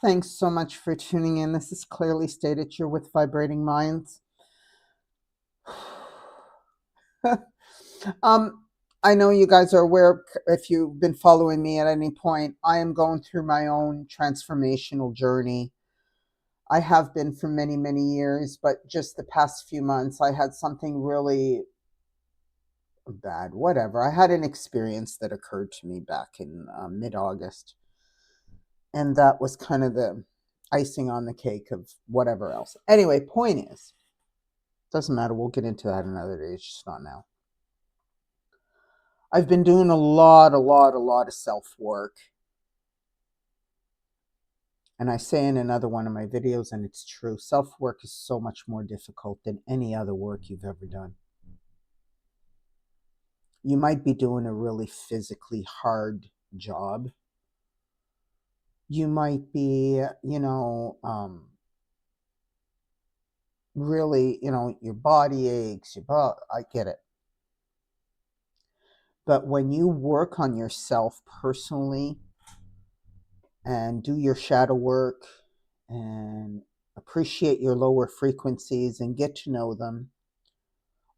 Thanks so much for tuning in. This is clearly stated you're with Vibrating Minds. um, I know you guys are aware, if you've been following me at any point, I am going through my own transformational journey. I have been for many, many years, but just the past few months, I had something really bad, whatever. I had an experience that occurred to me back in mid August, and that was kind of the icing on the cake of whatever else. Anyway, point is, doesn't matter. We'll get into that another day. It's just not now. I've been doing a lot of self work. And I say in another one of my videos, and it's true, self work is so much more difficult than any other work you've ever done. You might be doing a really physically hard job. You might be, really, your body aches, I get it. But when you work on yourself personally and do your shadow work and appreciate your lower frequencies and get to know them,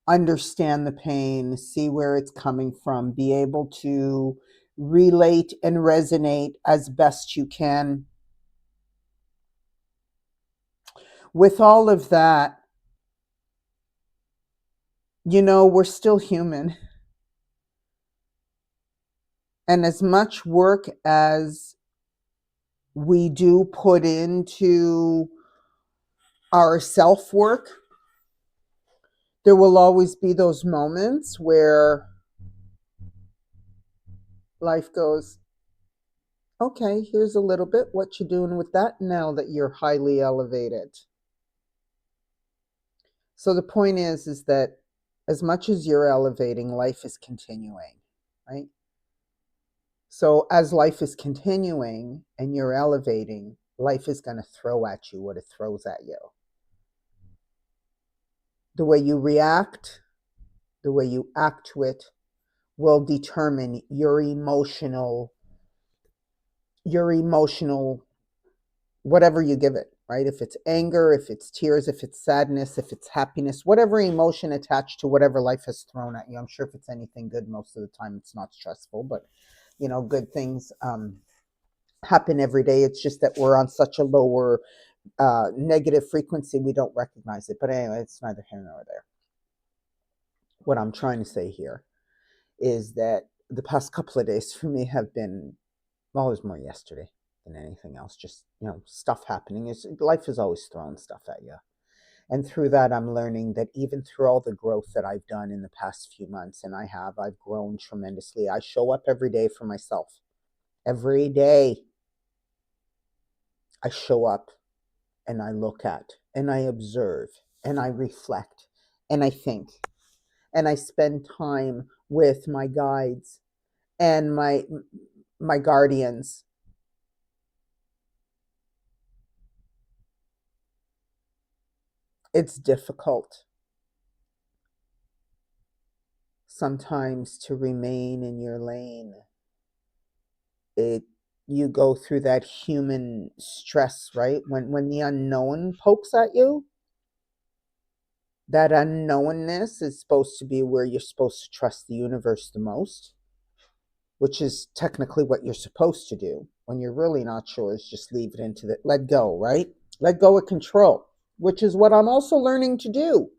understand the pain, see where it's coming from, be able to relate and resonate as best you can. With all of that, we're still human. And as much work as we do put into our self work, there will always be those moments where life goes, okay, here's a little bit. What you doing with that now that you're highly elevated? So the point is that as much as you're elevating, life is continuing, right? So as life is continuing and you're elevating, life is going to throw at you what it throws at you. The way you react, the way you act to it will determine your emotional, whatever you give it, right? If it's anger, if it's tears, if it's sadness, if it's happiness, whatever emotion attached to whatever life has thrown at you. I'm sure if it's anything good, most of the time it's not stressful, but good things happen every day. It's just that we're on such a lower negative frequency, we don't recognize it. But anyway, it's neither here nor there. What I'm trying to say here is that the past couple of days for me have been, well, it was more yesterday than anything else. Just, stuff happening. Life is always throwing stuff at you. And through that, I'm learning that even through all the growth that I've done in the past few months, and I've grown tremendously. I show up every day for myself. Every day I show up and I look at and I observe and I reflect and I think and I spend time with my guides and my guardians. It's difficult sometimes to remain in your lane. You go through that human stress, right? When the unknown pokes at you, that unknownness is supposed to be where you're supposed to trust the universe the most, which is technically what you're supposed to do. When you're really not sure, is just leave it into the let go, right? Let go of control, which is what I'm also learning to do.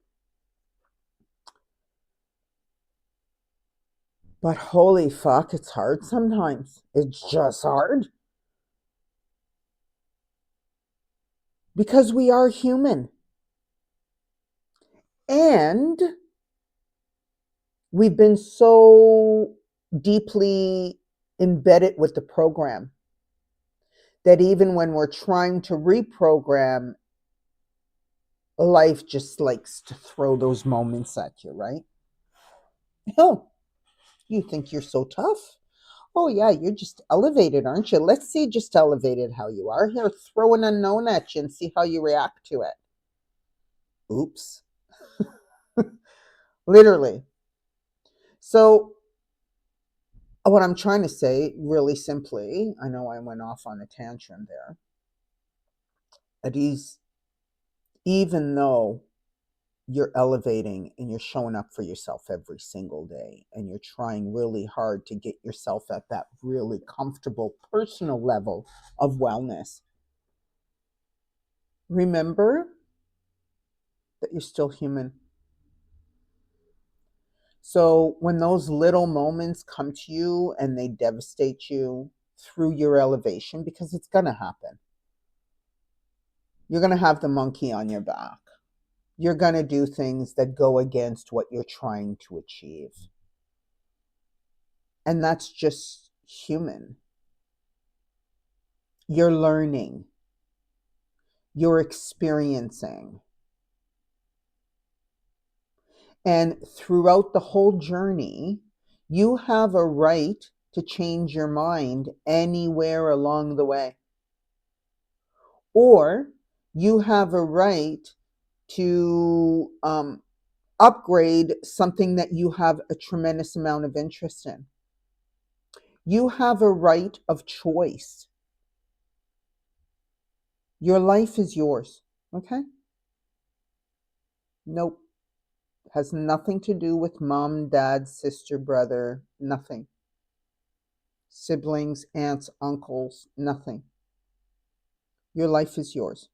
But holy fuck, it's hard sometimes. It's just hard. Because we are human. And we've been so deeply embedded with the program that even when we're trying to reprogram, life just likes to throw those moments at you, right? Oh, you think you're so tough? Oh, yeah, you're just elevated, aren't you? Let's see just elevated how you are. Here, throw an unknown at you and see how you react to it. Oops. Literally. So, what I'm trying to say, really simply, I know I went off on a tantrum there, at ease, even though you're elevating and you're showing up for yourself every single day and you're trying really hard to get yourself at that really comfortable personal level of wellness. Remember that you're still human. So when those little moments come to you and they devastate you through your elevation, because it's going to happen, you're going to have the monkey on your back. You're going to do things that go against what you're trying to achieve. And that's just human. You're learning. You're experiencing. And throughout the whole journey, you have a right to change your mind anywhere along the way. Or you have a right to upgrade something that you have a tremendous amount of interest in. You have a right of choice. Your life is yours, okay? Nope. Has nothing to do with mom, dad, sister, brother, nothing. Siblings, aunts, uncles, nothing. Your life is yours.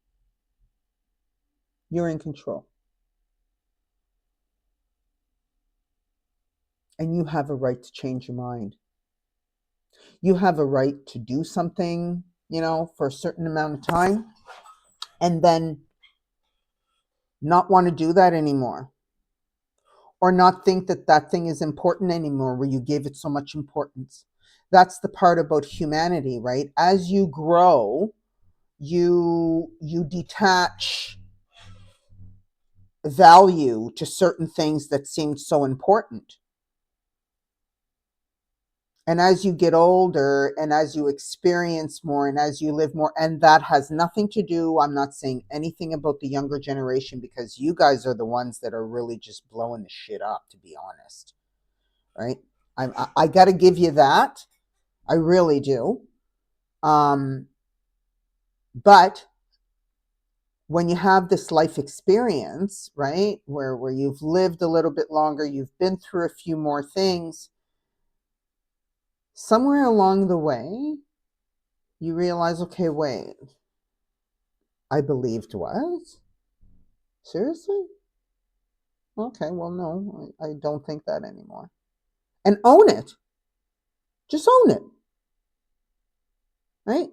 You're in control. And you have a right to change your mind. You have a right to do something, for a certain amount of time and then not want to do that anymore. Or not think that that thing is important anymore where you gave it so much importance. That's the part about humanity, right? As you grow, you detach value to certain things that seemed so important. And as you get older and as you experience more and as you live more, and that has nothing to do, I'm not saying anything about the younger generation because you guys are the ones that are really just blowing the shit up, to be honest. Right? I got to give you that. I really do. But when you have this life experience, right, where you've lived a little bit longer, you've been through a few more things, somewhere along the way, you realize, okay, wait, I believed what? Seriously? Okay, well, no, I don't think that anymore. And own it. Just own it. Right?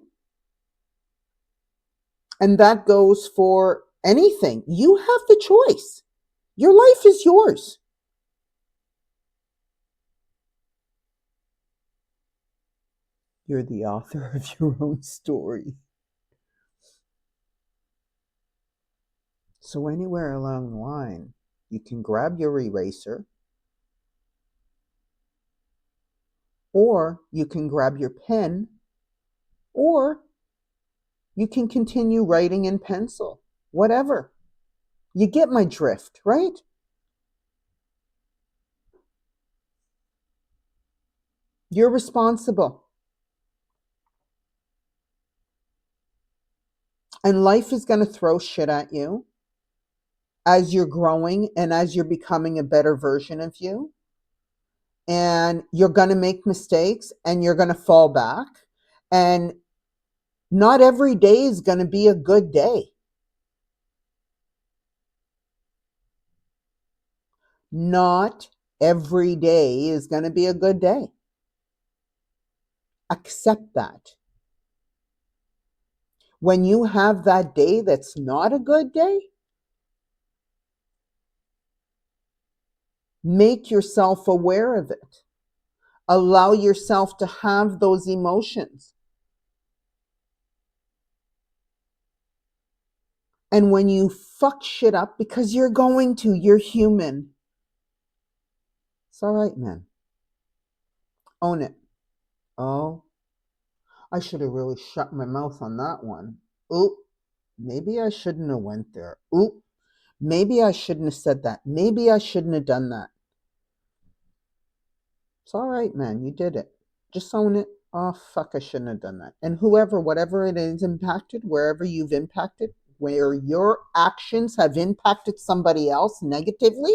And that goes for anything. You have the choice. Your life is yours. You're the author of your own story. So anywhere along the line, you can grab your eraser, or you can grab your pen, or you can continue writing in pencil, whatever. You get my drift, right? You're responsible. And life is going to throw shit at you as you're growing and as you're becoming a better version of you. And you're going to make mistakes and you're going to fall back. And not every day is going to be a good day. Not every day is going to be a good day. Accept that. When you have that day that's not a good day, make yourself aware of it. Allow yourself to have those emotions. And when you fuck shit up, because you're going to, you're human. It's all right, man. Own it. Oh, I should have really shut my mouth on that one. Oop, maybe I shouldn't have went there. Oop, maybe I shouldn't have said that. Maybe I shouldn't have done that. It's all right, man. You did it. Just own it. Oh, fuck, I shouldn't have done that. And whoever, whatever it is impacted, wherever you've impacted, where your actions have impacted somebody else negatively,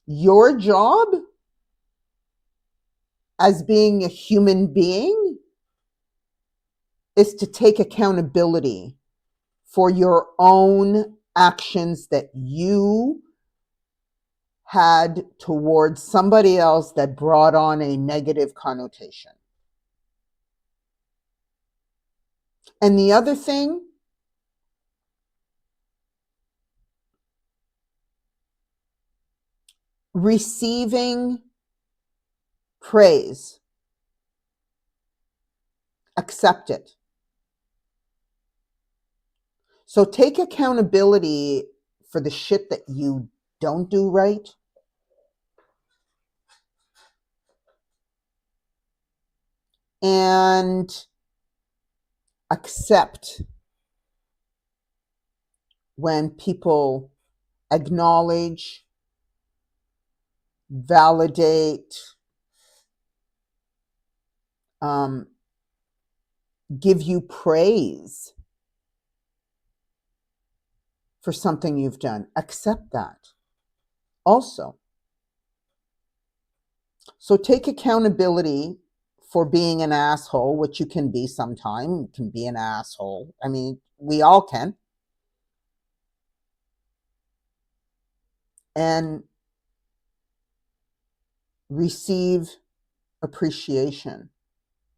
your job as being a human being is to take accountability for your own actions that you had towards somebody else that brought on a negative connotation. And the other thing, receiving praise, accept it. So take accountability for the shit that you don't do right. And accept when people acknowledge, validate, give you praise for something you've done. Accept that also. So take accountability for being an asshole, which you can be sometime. You can be an asshole. I mean, we all can. And receive appreciation.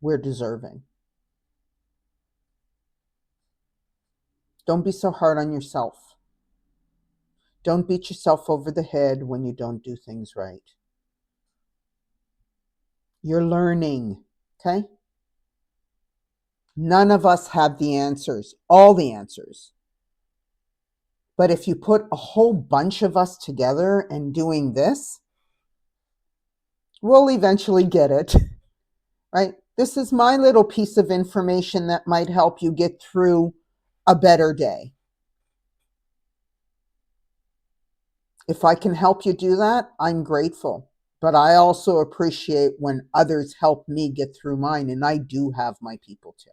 We're deserving. Don't be so hard on yourself. Don't beat yourself over the head when you don't do things right. You're learning, okay? None of us have the answers, all the answers. But if you put a whole bunch of us together and doing this, we'll eventually get it, right? This is my little piece of information that might help you get through a better day. If I can help you do that, I'm grateful. But I also appreciate when others help me get through mine, and I do have my people too.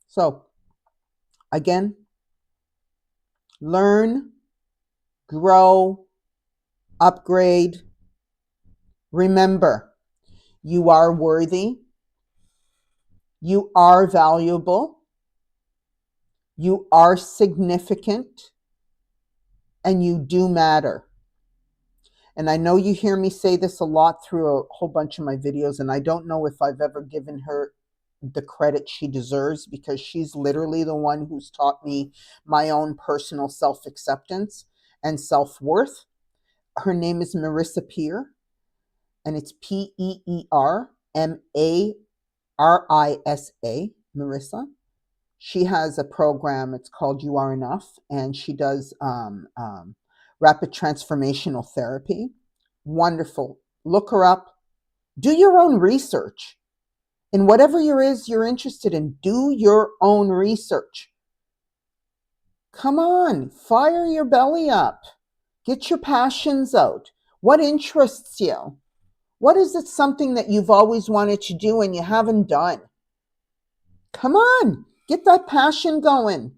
So, again, learn, grow, upgrade. Remember, you are worthy. You are valuable. You are significant. And you do matter. And I know you hear me say this a lot through a whole bunch of my videos, and I don't know if I've ever given her the credit she deserves, because she's literally the one who's taught me my own personal self-acceptance and self-worth. Her name is Marissa Peer, and it's Peermarisa, Marissa. She has a program, it's called You Are Enough, and she does rapid transformational therapy. Wonderful. Look her up. Do your own research. In whatever you're interested in, do your own research. Come on, fire your belly up. Get your passions out. What interests you? What is it something that you've always wanted to do and you haven't done? Come on, get that passion going.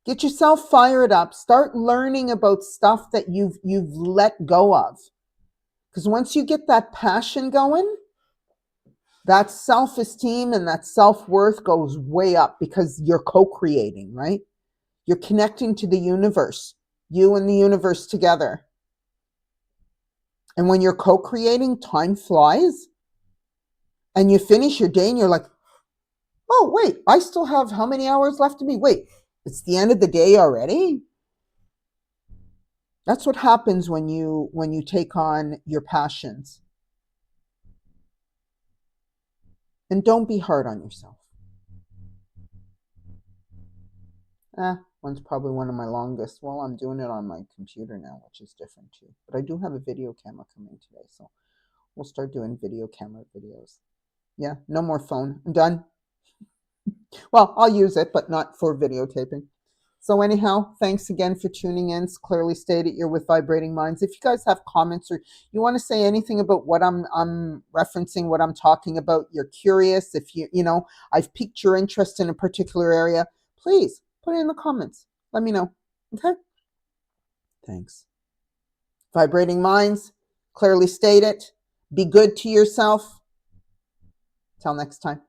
Get yourself fired up. Start learning about stuff that you've let go of. Because once you get that passion going, that self-esteem and that self-worth goes way up, because you're co-creating, right? You're connecting to the universe, you and the universe together. And when you're co-creating, time flies. And you finish your day and you're like, oh, wait, I still have how many hours left to me? Wait, it's the end of the day already? That's what happens when you take on your passions. And don't be hard on yourself. One's probably one of my longest. Well, I'm doing it on my computer now, which is different too. But I do have a video camera coming today, so we'll start doing video camera videos. Yeah, no more phone. I'm done. Well, I'll use it, but not for videotaping. So anyhow, thanks again for tuning in. It's clearly stated you're with Vibrating Minds. If you guys have comments or you want to say anything about what I'm referencing, what I'm talking about, you're curious, if you know, I've piqued your interest in a particular area, please put it in the comments. Let me know. Okay? Thanks. Vibrating minds, clearly state it. Be good to yourself. Till next time.